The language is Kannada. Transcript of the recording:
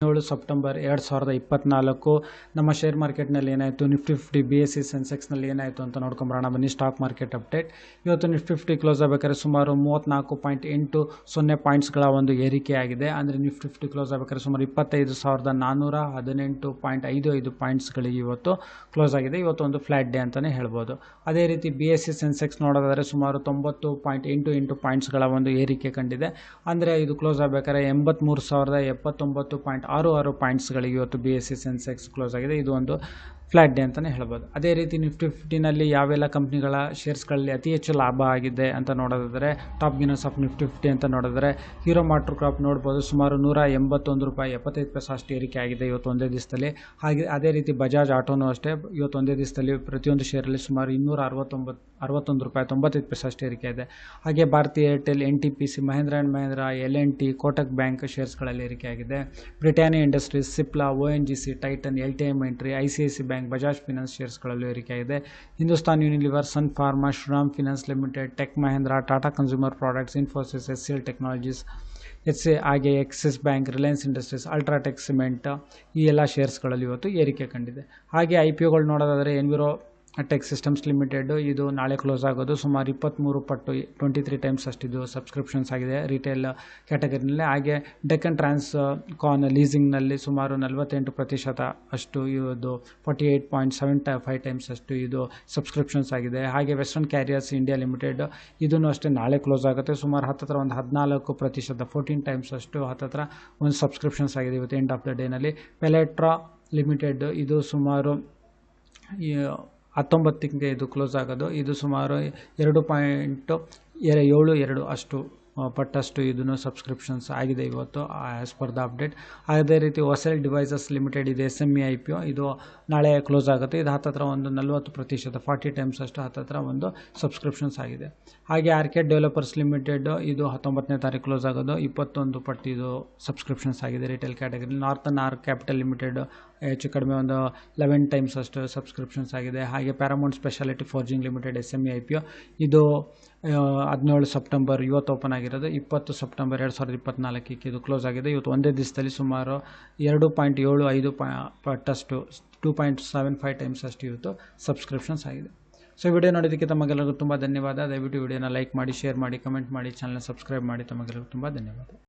7 ಸೆಪ್ಟೆಂಬರ್ 2024 ನಮ್ಮ ಶೇರ್ ಮಾರ್ಕೆಟ್ನಲ್ಲಿ ಏನಾಯಿತು, ನಿಫ್ಟಿ 50 BSE ಸೆನ್ಸೆಕ್ಸ್ನಲ್ಲಿ ಏನಾಯಿತು ಅಂತ ನೋಡ್ಕೊಂಬರೋಣ ಬನ್ನಿ. Stock market update. ಇವತ್ತು ನಿಫ್ಟಿ 50 ಕ್ಲೋಸ್ ಆಗಬೇಕಾದ್ರೆ ಸುಮಾರು 34.80 ಪಾಯಿಂಟ್ಸ್ಗಳ ಒಂದು ಏರಿಕೆಯಾಗಿದೆ. ಅಂದರೆ ನಿಫ್ಟಿ 50 ಕ್ಲೋಸ್ ಆಗಬೇಕಾದ್ರೆ ಸುಮಾರು 25,455 ಪಾಯಿಂಟ್ಸ್ಗಳಿಗೆ ಇವತ್ತು ಕ್ಲೋಸ್ ಆಗಿದೆ. ಇವತ್ತು ಒಂದು ಫ್ಲಾಟ್ ಡೇ ಅಂತಲೇ ಹೇಳ್ಬೋದು. ಅದೇ ರೀತಿ BSE ಸೆನ್ಸೆಕ್ಸ್ ನೋಡೋದಾದರೆ ಸುಮಾರು 90.88 ಪಾಯಿಂಟ್ಸ್ಗಳ ಒಂದು ಏರಿಕೆ ಕಂಡಿದೆ. ಅಂದರೆ ಇದು ಕ್ಲೋಸ್ ಆಗಬೇಕಾದ್ರೆ 83,079.66 ಪಾಯಿಂಟ್ಸ್ಗಳಿಗೆ ಇವತ್ತು BSE ಸೆನ್ಸೆಕ್ಸ್ ಕ್ಲೋಸ್ ಆಗಿದೆ. ಇದು ಒಂದು ಫ್ಲಾಟ್ ಡೇ ಅಂತಲೇ ಹೇಳ್ಬೋದು. ಅದೇ ರೀತಿ ನಿಫ್ಟಿ 50ನಲ್ಲಿ ಯಾವೆಲ್ಲ ಕಂಪ್ನಿಗಳ ಶೇರ್ಸ್ಗಳಲ್ಲಿ ಅತಿ ಹೆಚ್ಚು ಲಾಭ ಆಗಿದೆ ಅಂತ ನೋಡೋದಾದರೆ, ಟಾಪ್ ಗಿನ್ನರ್ಸ್ ಆಫ್ ನಿಫ್ಟಿ 50 ಅಂತ ನೋಡಿದ್ರೆ ಹೀರೋ ಮೋಟರ್ ಕಾರ್ಪ್ ನೋಡ್ಬೋದು. ಸುಮಾರು ₹181.75 ಅಷ್ಟು ಏರಿಕೆ ಆಗಿದೆ ಇವತ್ತು ಒಂದೇ ದಿವಸದಲ್ಲಿ. ಹಾಗೆ ಅದೇ ರೀತಿ ಬಜಾಜ್ ಆಟೋನು ಅಷ್ಟೇ ಇವತ್ತು ಒಂದೇ ದಿವಸದಲ್ಲಿ ಪ್ರತಿಯೊಂದು ಶೇರಲ್ಲಿ ಸುಮಾರು ₹261.95 ಅಷ್ಟು ಏರಿಕೆ ಇದೆ. ಹಾಗೆ Bharti Airtel, NTPC, Mahindra and Mahindra, L&T, Kotak Bank ಶೇರ್ಸ್ಗಳಲ್ಲಿ ಏರಿಕೆ ಆಗಿದೆ. Britannia Industries, Cipla, ONGC, Titan, LTI Mindtree, ICICI Bank, Bajaj Finance ಶೇರ್ಸ್ಗಳಲ್ಲೂ ಏರಿಕೆಯಾಗಿದೆ. Hindustan Unilever, Sun Pharma, Shriram Finance Limited, Tech Mahindra, Tata Consumer Products, Infosys, SCL Technologies, ಹಾಗೆ Axis Bank, Reliance Industries, UltraTech Cement ಈ ಎಲ್ಲ ಶೇರ್ಸ್ಗಳಲ್ಲಿ ಇವತ್ತು ಏರಿಕೆ ಕಂಡಿದೆ. ಹಾಗೆ IPOಗಳು ನೋಡೋದಾದರೆ ಎನ್ವಿರೋ ಟೆಕ್ ಸಿಸ್ಟಮ್ಸ್ ಲಿಮಿಟೆಡ್ ಇದು ನಾಳೆ ಕ್ಲೋಸ್ ಆಗೋದು. ಸುಮಾರು 23 ಪಟ್ಟು 23 ಟೈಮ್ಸ್ ಅಷ್ಟಿದು ಸಬ್ಸ್ಕ್ರಿಪ್ಷನ್ಸ್ ಆಗಿದೆ ರಿಟೇಲ್ ಕ್ಯಾಟಗರಿನಲ್ಲಿ. ಹಾಗೆ ಡೆಕ್ಕನ್ ಟ್ರಾನ್ಸ್ಕಾನ್ ಲೀಸಿಂಗ್ನಲ್ಲಿ ಸುಮಾರು 48% ಅಷ್ಟು ಇದು 48.75 ಟೈಮ್ಸ್ ಅಷ್ಟು ಇದು ಸಬ್ಸ್ಕ್ರಿಪ್ಷನ್ಸ್ ಆಗಿದೆ. ಹಾಗೆ ವೆಸ್ಟರ್ನ್ ಕ್ಯಾರಿಯರ್ಸ್ ಇಂಡಿಯಾ ಲಿಮಿಟೆಡ್ ಇದನ್ನು ಅಷ್ಟೇ ನಾಳೆ ಕ್ಲೋಸ್ ಆಗುತ್ತೆ. ಸುಮಾರು ಹತ್ತಿರ ಒಂದು 14% 14 ಟೈಮ್ಸ್ ಅಷ್ಟು ಹತ್ತಿರ ಒಂದು ಸಬ್ಸ್ಕ್ರಿಪ್ಷನ್ಸ್ ಆಗಿದೆ ಇವತ್ತು ಎಂಡ್ ಆಫ್ ದ ಡೇನಲ್ಲಿ. ಪೆಲೆಟ್ರಾ ಲಿಮಿಟೆಡ್ ಇದು ಸುಮಾರು 19ಗೆ ಇದು ಕ್ಲೋಸ್ ಆಗೋದು. ಇದು ಸುಮಾರು 2.72 ಅಷ್ಟು ಪಟ್ಟಷ್ಟು ಇದನ್ನು ಸಬ್ಸ್ಕ್ರಿಪ್ಷನ್ಸ್ ಆಗಿದೆ ಇವತ್ತು ಆ್ಯಸ್ ಪರ್ ದ ಅಪ್ಡೇಟ್. ಅದೇ ರೀತಿ ಹೊಸೆಲ್ ಡಿವೈಸಸ್ ಲಿಮಿಟೆಡ್ ಇದು SME IPO ಇದು ನಾಳೆ ಕ್ಲೋಸ್ ಆಗುತ್ತೆ. ಇದು ಹತ್ತಿರ ಒಂದು 40% 40 ಟೈಮ್ಸ್ ಅಷ್ಟು ಹತ್ತಿರ ಒಂದು ಸಬ್ಸ್ಕ್ರಿಪ್ಷನ್ಸ್ ಆಗಿದೆ. ಹಾಗೆ ಆರ್ಕಿಡ್ ಡೆವಲಪರ್ಸ್ ಲಿಮಿಟೆಡ್ ಇದು 19ನೇ ತಾರೀಕು ಕ್ಲೋಸ್ ಆಗೋದು. 21 ಪಟ್ಟು ಇದು ಸಬ್ಸ್ಕ್ರಿಪ್ಷನ್ಸ್ ಆಗಿದೆ retail category. Northern arc capital limited ಹೆಚ್ಚು ಕಡಿಮೆ ಒಂದು 11 ಟೈಮ್ಸ್ ಅಷ್ಟು ಸಬ್ಸ್ಕ್ರಿಪ್ಷನ್ಸ್ ಆಗಿದೆ. ಹಾಗೆ Paramount speciality forging limited SME IPO ಇದು 17 ಸೆಪ್ಟೆಂಬರ್ ಇವತ್ತು ಓಪನ್ ಆಗಿರೋದು. 20 ಸೆಪ್ಟೆಂಬರ್ 2024ಕ್ಕೆ ಇದು ಕ್ಲೋಸ್ ಆಗಿದೆ. ಇವತ್ತು ಒಂದೇ ದಿವಸದಲ್ಲಿ ಸುಮಾರು 2.75 ಪಟ್ಟಷ್ಟು 2.75 ಟೈಮ್ಸ್ ಅಷ್ಟು ಇವತ್ತು ಸಬ್ಸ್ಕ್ರಿಪ್ಷನ್ಸ್ ಆಗಿದೆ. ಸೊ ವಿಡಿಯೋ ನೋಡೋದಕ್ಕೆ ತಮಗೆಲ್ಲರಿಗೂ ತುಂಬ ಧನ್ಯವಾದ. ದಯವಿಟ್ಟು ವಿಡಿಯೋನ ಲೈಕ್ ಮಾಡಿ, ಶೇರ್ ಮಾಡಿ, ಕಮೆಂಟ್ ಮಾಡಿ, ಚಾನಲ್ನ ಸಬ್ಸ್ಕ್ರೈಬ್ ಮಾಡಿ. ತಮಗೆಲ್ಲರಿಗೂ ತುಂಬ ಧನ್ಯವಾದ.